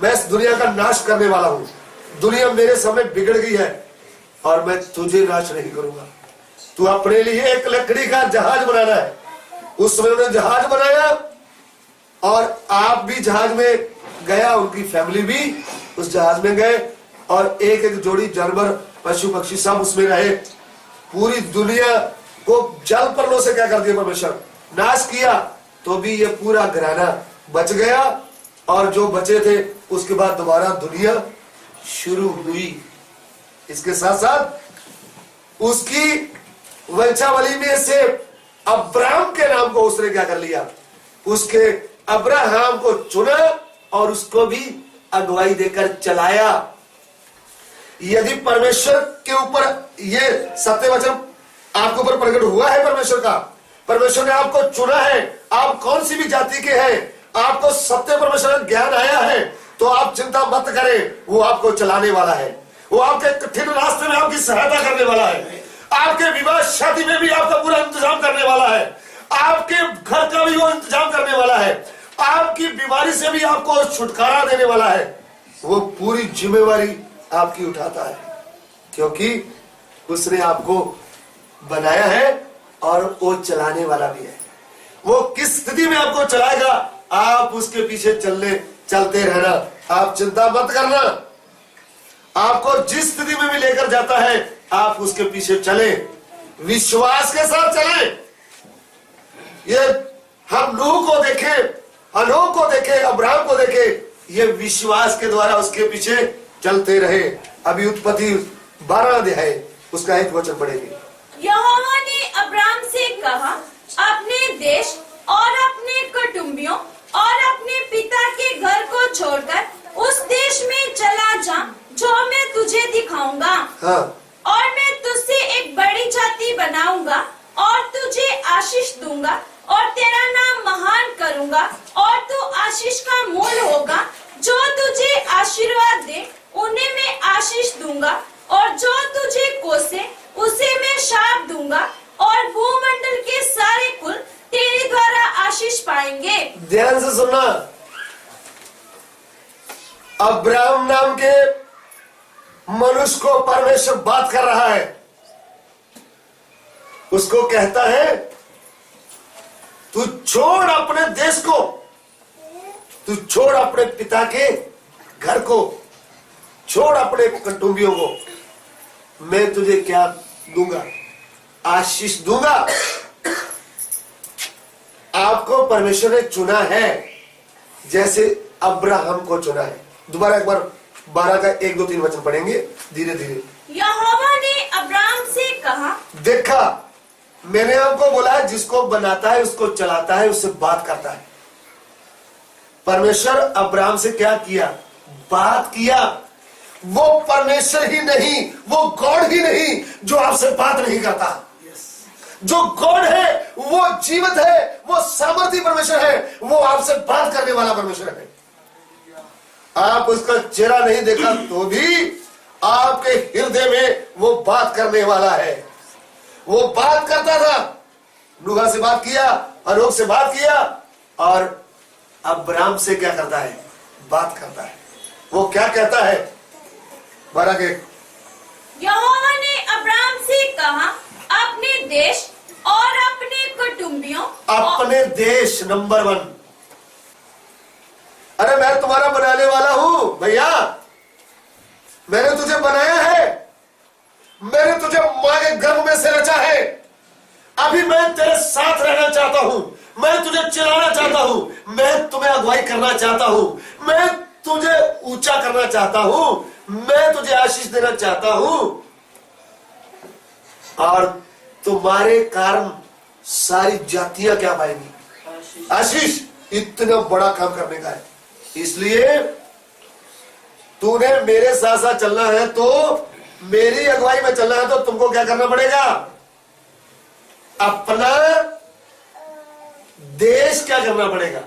मैं इस दुनिया का नाश करने वाला हूं, दुनिया मेरे सामने बिगड़ गई है और मैं तुझे नाश नहीं करूंगा। तू अपने लिए एक लकड़ी का जहाज बनाना है। उस समय उन्होंने जहाज बनाया और आप भी जहाज में गया, उनकी फैमिली भी उस जहाज में गए, और एक एक जोड़ी जानवर, पशु पक्षी सब उसमें रहे। पूरी दुनिया को जल परलों से क्या कर दिया परमेश्वर, नाश किया, तो भी ये पूरा घराना बच गया। और जो बचे थे उसके बाद दोबारा दुनिया शुरू हुई। इसके साथ साथ उसकी वंशावली में से अब्राहम के नाम को उसने क्या कर लिया, उसके अब्राहम को चुना और उसको भी अगुवाई देकर चलाया। यदि परमेश्वर के ऊपर ये सत्य वचन आपके ऊपर प्रकट हुआ है परमेश्वर का, परमेश्वर ने आपको चुना है, आप कौन सी भी जाति के हैं, आपको सत्य परमेश्वर का ज्ञान आया है, तो आप चिंता मत करें, वो आपको चलाने वाला है, वो आपके कठिन रास्ते में आपकी सहायता करने वाला है, आपके विवाह शादी में भी आपका पूरा इंतजाम करने वाला है, आपके घर का भी वो इंतजाम करने वाला है, आपकी बीमारी से भी आपको छुटकारा देने वाला है। वो पूरी जिम्मेवारी आपकी उठाता है, क्योंकि उसने आपको बनाया है और वो चलाने वाला भी है। वो किस स्थिति में आपको चलाएगा, आप उसके पीछे चलते रहना, आप चिंता मत करना। आपको जिस स्थिति में भी लेकर जाता है आप उसके पीछे चले, विश्वास के साथ चले। ये हम नूह को देखे, हनोक को देखे, अब्राहम को देखे, ये विश्वास के द्वारा उसके पीछे चलते रहे। अभी उत्पत्ति 12 अध्याय उसका 1 वचन पढ़ेंगे। यहोवा ने अब्राम से कहा, अपने देश और अपने कुटुंबियों और अपने पिता के घर को छोड़कर उस देश में चला जा जो मैं तुझे दिखाऊंगा। हाँ। और मैं तुझसे एक बड़ी जाति बनाऊंगा और तुझे आशीष दूंगा और तेरा नाम महान करूंगा और तू आशीष का मूल होगा। जो तुझे आशीर्वाद दे उन्हें मैं आशीष दूंगा और जो तुझे कोसे उसे मैं शाप दूंगा और भूमंडल के सारे कुल तेरे द्वारा आशीष पाएंगे। ध्यान से सुनना, अब्राहम नाम के मनुष्य को परमेश्वर बात कर रहा है। उसको कहता है, तू छोड़ अपने देश को, तू छोड़ अपने पिता के घर को, छोड़ अपने कुटुंबियों को, मैं तुझे क्या दूंगा, आशीष दूंगा। आपको परमेश्वर ने चुना है जैसे अब्राहम को चुना है। दोबारा एक बार 12 का 1, 2, 3 वचन पढ़ेंगे धीरे धीरे। यहोवा ने अब्राम से कहा, देखा मैंने आपको बोला है, जिसको बनाता है उसको चलाता है, उससे बात करता है। परमेश्वर अब्राहम से क्या किया, बात किया। वो परमेश्वर ही नहीं, वो गॉड ही नहीं जो आपसे बात नहीं करता। जो गॉड है वो जीवित है, वो सामर्थी परमेश्वर है, वो आपसे बात करने वाला परमेश्वर है। आप उसका चेहरा नहीं देखा तो भी आपके हृदय में वो बात करने वाला है। वो बात करता था, नूह से बात किया, हनोक से बात किया, और अब्राम से क्या करता है, बात करता है। वो क्या कहता है, 12 के। यहोवा ने अब्राम से कहा, अपने देश और अपने कुटुंबियों, अपने देश नंबर 1। अरे मैं तुम्हारा बनाने वाला हूं भैया, मैंने तुझे बनाया है, मैंने तुझे मां के गर्भ में से रचा है। अभी मैं तेरे साथ रहना चाहता हूं, मैं तुझे चलाना चाहता हूं, मैं तुम्हें अगुवाई करना चाहता हूं, मैं तुझे ऊंचा करना चाहता हूं, मैं तुझे आशीष देना चाहता हूं, और तुम्हारे कारण सारी जातियां क्या पाएंगी, आशीष। इतना बड़ा काम करने का है, इसलिए तूने मेरे साथ साथ चलना है, तो मेरी अगुवाई में चलना है, तो तुमको क्या करना पड़ेगा, अपना देश क्या करना पड़ेगा,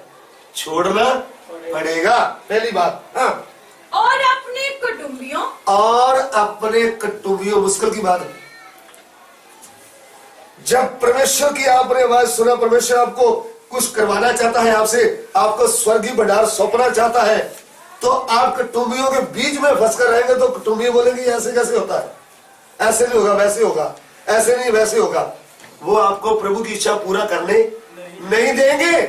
छोड़ना पड़ेगा। पहली बात। हाँ। और अपने कुटुंबियों, और अपने कुटुंबियों, मुश्किल की बात है। जब परमेश्वर की आपने आवाज सुना, परमेश्वर आपको कुछ करवाना चाहता है आपसे, आपको स्वर्गीय भंडार सौंपना चाहता है, तो आप कुटुंबियों के बीच में फंस कर रहेंगे तो कुटुंबी बोलेंगे ऐसे कैसे होता है, ऐसे नहीं होगा, वैसे होगा, ऐसे नहीं वैसे होगा। वो आपको प्रभु की इच्छा पूरा करने नहीं देंगे।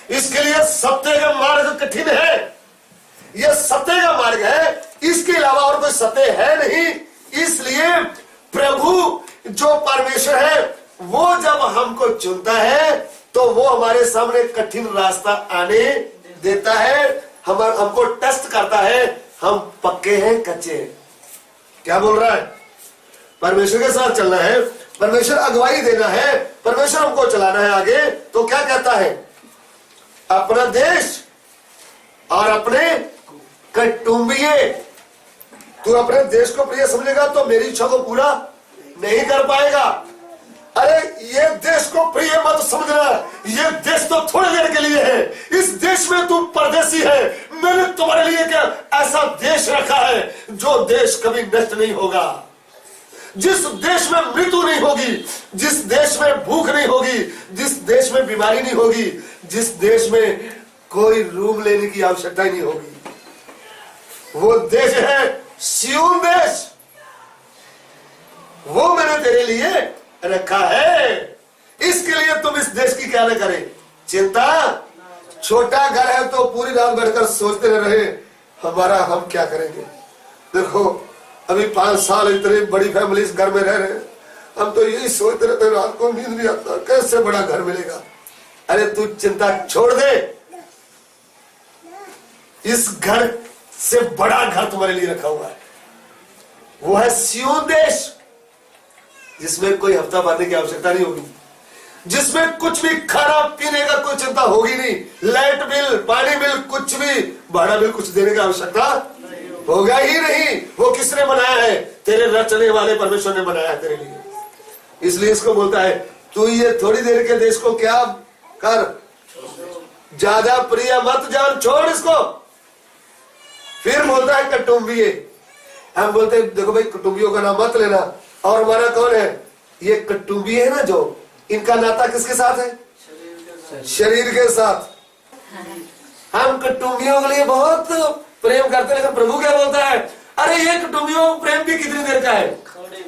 इसके लिए सत्य का मार्ग कठिन है, यह सत्य का मार्ग है, इसके अलावा और कोई सत्य है नहीं। इसलिए प्रभु जो परमेश्वर है वो जब हमको चुनता है तो वो हमारे सामने कठिन रास्ता आने देता है, हमको टेस्ट करता है, हम पक्के हैं कच्चे हैं। क्या बोल रहा है? परमेश्वर के साथ चलना है, परमेश्वर अगुवाई देना है, परमेश्वर हमको चलाना है आगे। तो क्या कहता है? अपना देश और अपने कुटुंबीय। तू अपने देश को प्रिय समझेगा तो मेरी इच्छा को पूरा नहीं कर पाएगा। अरे ये देश को प्रिय मत समझना, ये देश तो थोड़ी देर के लिए है। इस देश में तू परदेसी है। मैंने तुम्हारे लिए क्या ऐसा देश रखा है जो देश कभी नष्ट नहीं होगा, जिस देश में मृत्यु नहीं होगी, जिस देश में भूख नहीं होगी, जिस देश में बीमारी नहीं होगी, जिस देश में कोई रूम लेने की आवश्यकता ही नहीं होगी। वो देश है सिय्योन देश। वो मैंने तेरे लिए रखा है। इसके लिए तुम इस देश की क्या न करे चिंता। छोटा घर है तो पूरी रात बैठकर सोचते रहे हमारा हम क्या करेंगे। देखो अभी 5 साल इतनी बड़ी फैमिली इस घर में रह रहे हैं, हम तो यही सोचते रहते रात को नींद नहीं आता कैसे बड़ा घर मिलेगा। अरे तू चिंता छोड़ दे, इस घर से बड़ा घर तुम्हारे लिए रखा हुआ है। वो है सिय्योन देश, जिसमें कोई हफ्ता भरने की आवश्यकता नहीं होगी, जिसमें कुछ भी खाना पीने का कोई चिंता होगी नहीं, लाइट बिल, पानी बिल, कुछ भी भाड़ा बिल कुछ देने की आवश्यकता होगा ही नहीं। वो किसने बनाया है? तेरे रचने वाले परमेश्वर ने बनाया है तेरे लिए। इसलिए इसको बोलता है तू ये थोड़ी देर के देश को क्या कर, ज्यादा प्रिय मत जान, छोड़ इसको। फिर बोलता है कुटुंबीय। हम बोलते हैं देखो भाई कुटुंबियों का नाम मत लेना। और हमारा कौन है? ये कुटुंबीय है ना, जो इनका नाता किसके साथ है? शरीर के साथ। हम कुटुंबियों के लिए बहुत प्रेम करते हैं, लेकिन प्रभु क्या बोलता है? अरे ये कुटुंबियों को प्रेम भी कितनी देर का है?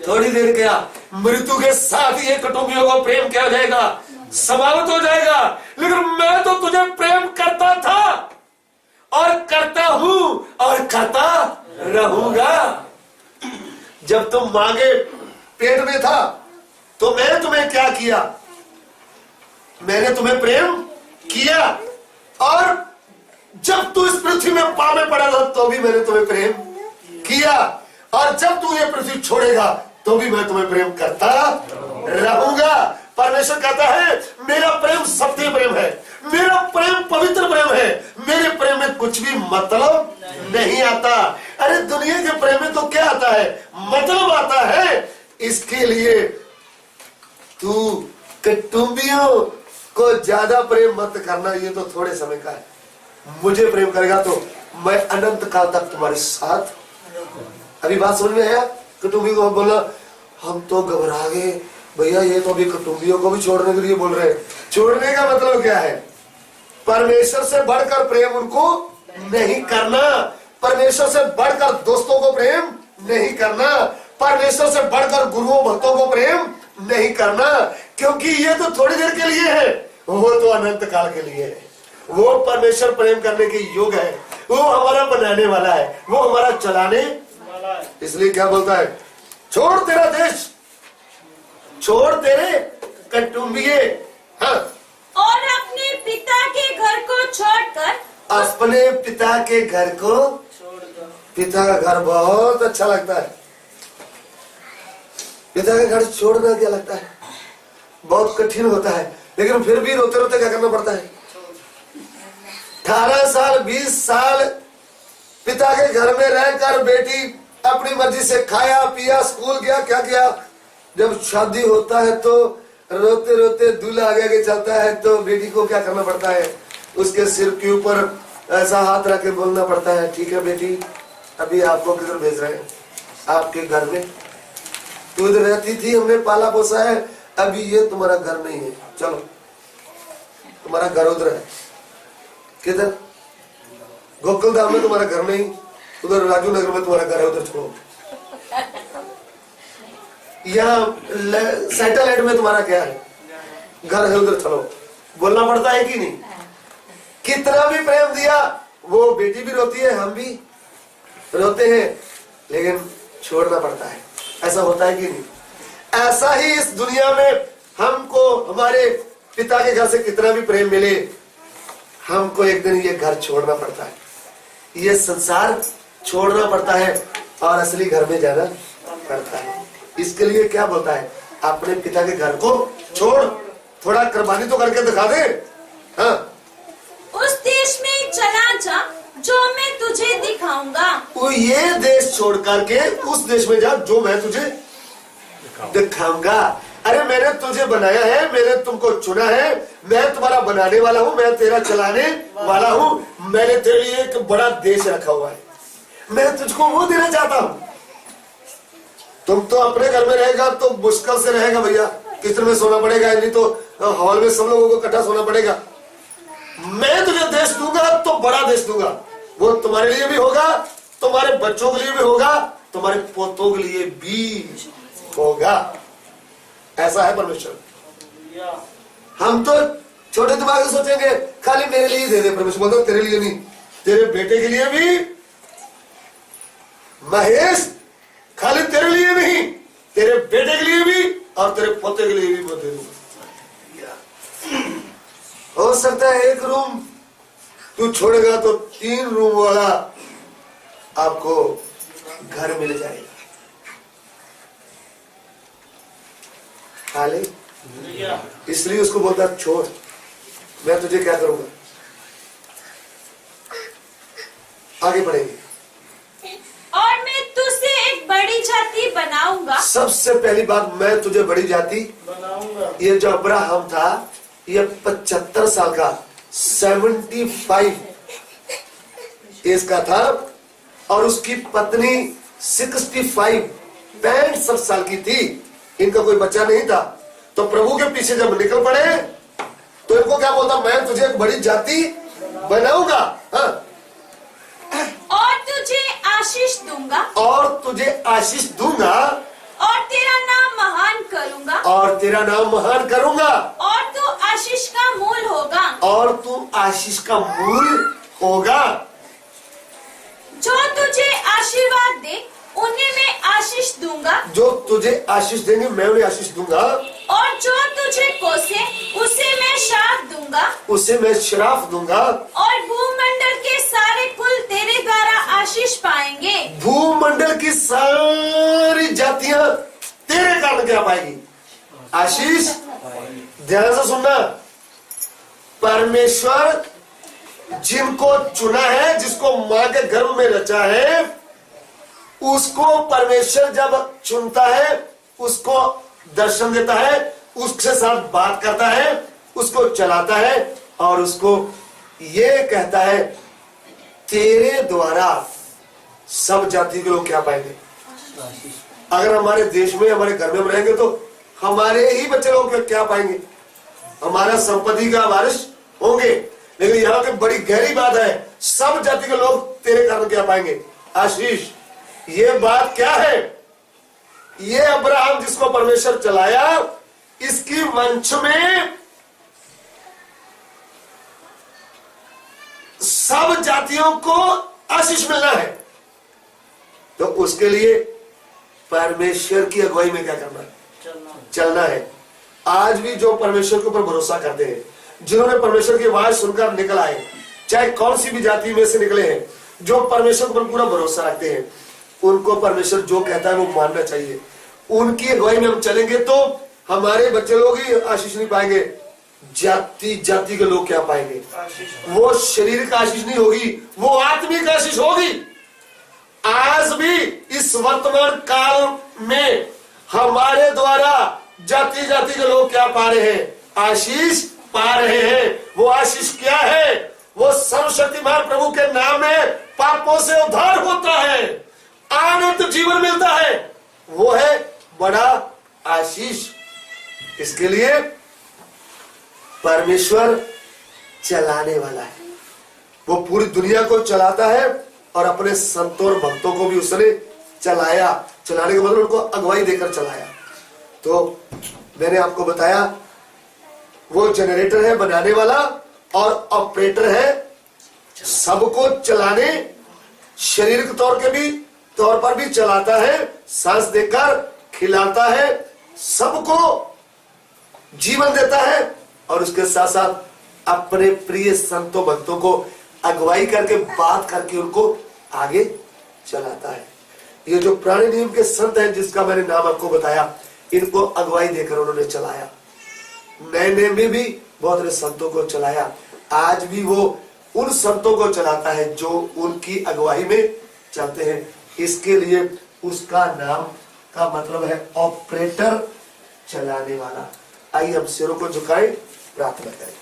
थोड़ी देर का। मृत्यु के साथ ये कुटुंबियों को प्रेम क्या हो जाएगा? समाप्त हो जाएगा। लेकिन मैं तो तुझे प्रेम करता था और करता हूं और करता रहूंगा। जब तुम मां के पेट में था तो मैंने तुम्हें क्या किया? मैंने तुम्हें प्रेम किया। और जब तू इस पृथ्वी में पाँव में पड़ा था तो भी मैंने तुम्हें प्रेम किया। और जब तू ये पृथ्वी छोड़ेगा तो भी मैं तुम्हें प्रेम करता रहूंगा। परमेश्वर कहता है मेरा प्रेम सत्य प्रेम है, मेरा प्रेम पवित्र प्रेम है, मेरे प्रेम में कुछ भी मतलब नहीं आता। अरे दुनिया के प्रेम में तो क्या आता है? मतलब आता है। इसके लिए तू कुटुंबियों को ज्यादा प्रेम मत करना, ये तो थोड़े समय का है। मुझे प्रेम करेगा तो मैं अनंत काल तक तुम्हारे साथ। अभी बात समझ में आया? कुटुंबियों को बोला हम तो घबरा गए भैया, ये तो अभी कुटुंबियों को भी छोड़ने के लिए बोल रहे हैं। छोड़ने का मतलब क्या है? परमेश्वर से बढ़कर प्रेम उनको नहीं करना, परमेश्वर से बढ़कर दोस्तों को प्रेम नहीं करना, परमेश्वर से बढ़कर गुरुओं भक्तों को प्रेम नहीं करना, क्योंकि ये तो थोड़ी देर के लिए है, वो तो अनंत काल के लिए है। वो परमेश्वर प्रेम करने के योग्य है, वो हमारा बनाने वाला है, वो हमारा चलाने वाला है। इसलिए क्या बोलता है? छोड़ तेरा देश, छोड़ तेरे कुटुंबीय, हाँ, और अपने पिता के घर को छोड़कर, अपने पिता के घर को छोड़कर। पिता का घर बहुत अच्छा लगता है। पिता का घर छोड़ना क्या लगता है? बहुत कठिन होता है, लेकिन फिर भी रोते रोते क्या करना पड़ता है? 18 साल 20 साल पिता के घर में रहकर बेटी अपनी मर्जी से खाया पिया, स्कूल गया, क्या किया। जब शादी होता है तो रोते रोते दूल्हा आगे आगे चलता है तो बेटी को क्या करना पड़ता है? उसके सिर के ऊपर ऐसा हाथ रख के बोलना पड़ता है ठीक है बेटी, अभी आपको किधर भेज रहे हैं? आपके घर में। तू इधर रहती थी, हमने पाला पोसा है, अभी ये तुम्हारा घर नहीं है, चलो तुम्हारा घर उधर है। किधर? गोकुल धाम में तुम्हारा घर नहीं, उधर राजू नगर में तुम्हारा घर है, उधर छोड़ो। यहाँ सैटेलाइट में तुम्हारा क्या है? घर है, उधर चलो। बोलना पड़ता है कि नहीं? कितना भी प्रेम दिया, वो बेटी भी रोती है, हम भी रोते हैं, लेकिन छोड़ना पड़ता है। ऐसा होता है कि नहीं? ऐसा ही इस दुनिया में हमको हमारे पिता के घर से कितना भी प्रेम मिले, हमको एक दिन ये घर छोड़ना पड़ता है, ये संसार छोड़ना पड़ता है और असली घर में जाना पड़ता है। इसके लिए क्या बोलता है, अपने पिता के घर को छोड़, थोड़ा कुर्बानी तो करके दिखा दे। हाँ, उस देश में चला जा जो मैं तुझे दिखाऊंगा। वो ये देश छोड़ करके उस देश में जा जो मैं तुझे दिखाऊंगा। अरे मैंने तुझे बनाया है, मैंने तुमको चुना है, मैं तुम्हारा बनाने वाला हूँ, मैं तेरा चलाने वाला हूँ। मैंने तेरे लिए एक बड़ा देश रखा हुआ है, मैं तुझको वो देना चाहता हूँ। तुम तो अपने घर में रहेगा तो मुश्किल से रहेगा भैया, किचन में सोना पड़ेगा, नहीं तो हॉल में सब लोगों को इकट्ठा सोना पड़ेगा। मैं तुझे देश दूंगा तो बड़ा देश दूंगा, वो तुम्हारे लिए भी होगा, तुम्हारे बच्चों के लिए भी होगा, तुम्हारे पोतों के लिए भी होगा। ऐसा है परमेश्वर। हम तो छोटे दिमाग से सोचेंगे खाली मेरे लिए दे दे परमेश्वर, बोलते तेरे लिए नहीं, तेरे बेटे के लिए भी महेश, खाली तेरे लिए नहीं, तेरे बेटे के लिए भी और तेरे पोते के लिए भी मैं दे दूंगा। हो सकता है एक रूम तू छोड़ेगा तो 3 रूम वाला आपको घर मिल जाएगा। खाली इसलिए उसको बोलता छोड़, मैं तुझे क्या करूंगा। आगे बढ़ेंगे। और मैं तुझसे एक बड़ी जाति बनाऊंगा। सबसे पहली बात, मैं तुझे बड़ी जाति बनाऊंगा। ये जो अब्राहम था, ये 75 साल का, 75 एज का था, और उसकी पत्नी 65 साल की थी। इनका कोई बच्चा नहीं था, तो प्रभु के पीछे जब निकल पड़े तो इनको क्या बोलता, मैं तुझे एक बड़ी जाति बनाऊंगा। हाँ? और तुझे आशीष दूंगा। और तुझे आशीष दूंगा। और तेरा नाम महान करूंगा। और तेरा नाम महान करूंगा। और तू आशीष का मूल होगा। और तू आशीष का मूल होगा। जो तुझे आशीर्वाद दे उन्हें मैं आशीष दूंगा। जो तुझे आशीष देंगे मैं उन्हें आशीष दूंगा। और जो तुझे कोसे उसे मैं श्राप दूंगा। उसे मैं श्राप दूंगा। और भूमंडल के सारे कुल तेरे द्वारा आशीष पाएंगे। भूमंडल की सारी जातियां तेरे कारण क्या पाएगी, आशीष। ध्यान से सुनना, परमेश्वर जिनको चुना है, जिसको मां के गर्भ में रचा है, उसको परमेश्वर जब चुनता है, उसको दर्शन देता है, उसके साथ बात करता है, उसको चलाता है और उसको ये कहता है तेरे द्वारा सब जाति के लोग क्या पाएंगे। अगर हमारे देश में, हमारे घर में रहेंगे तो हमारे ही बच्चे लोग क्या पाएंगे, हमारा संपत्ति का वारिस होंगे। लेकिन यहाँ पे बड़ी गहरी बात है, सब जाति के लोग तेरे कारण क्या पाएंगे, आशीष। ये बात क्या है, ये अब्राहम जिसको परमेश्वर चलाया, इसकी वंश में सब जातियों को आशीष मिलना है। तो उसके लिए परमेश्वर की अगुवाई में क्या करना है, चलना है। आज भी जो परमेश्वर के ऊपर भरोसा करते हैं, जिन्होंने परमेश्वर की आवाज सुनकर निकल आए, चाहे कौन सी भी जाति में से निकले हैं, जो परमेश्वर पर पूरा भरोसा रखते हैं, उनको परमेश्वर जो कहता है वो मानना चाहिए। उनकी अगुवाई में हम चलेंगे तो हमारे बच्चे लोग ही आशीष नहीं पाएंगे, जाति जाति के लोग क्या पाएंगे। वो शरीर का आशीष नहीं होगी, वो आत्मिक आशीष होगी। आज भी इस वर्तमान काल में हमारे द्वारा जाति जाति के लोग क्या पा रहे हैं, आशीष पा रहे हैं। वो आशीष क्या है, वो सर्वशक्तिमान प्रभु के नाम में पापों से उद्धार होता है, आनंद जीवन मिलता है, वो है बड़ा आशीष। इसके लिए परमेश्वर चलाने वाला है, वो पूरी दुनिया को चलाता है और अपने संतों और भक्तों को भी उसने चलाया। चलाने के मतलब उनको अगुवाई देकर चलाया। तो मैंने आपको बताया, वो जनरेटर है बनाने वाला और ऑपरेटर है सबको चलाने, शारीरिक तौर पर भी चलाता है, सांस देकर खिलाता है, सबको जीवन देता है और उसके साथ साथ अपने प्रिय संतों भक्तों को अगुवाई करके बात करके उनको आगे चलाता है। ये जो पुराने नियम के संत हैं जिसका मैंने नाम आपको बताया, इनको अगुवाई देकर उन्होंने चलाया। नए नियम में भी बहुत सारे संतों को चलाया, आज भी वो उन संतों को चलाता है जो उनकी अगुवाई में चलते हैं। इसके लिए उसका नाम का मतलब है ऑपरेटर, चलाने वाला। आइए हम सिरों को झुकाएं, प्रार्थना करें।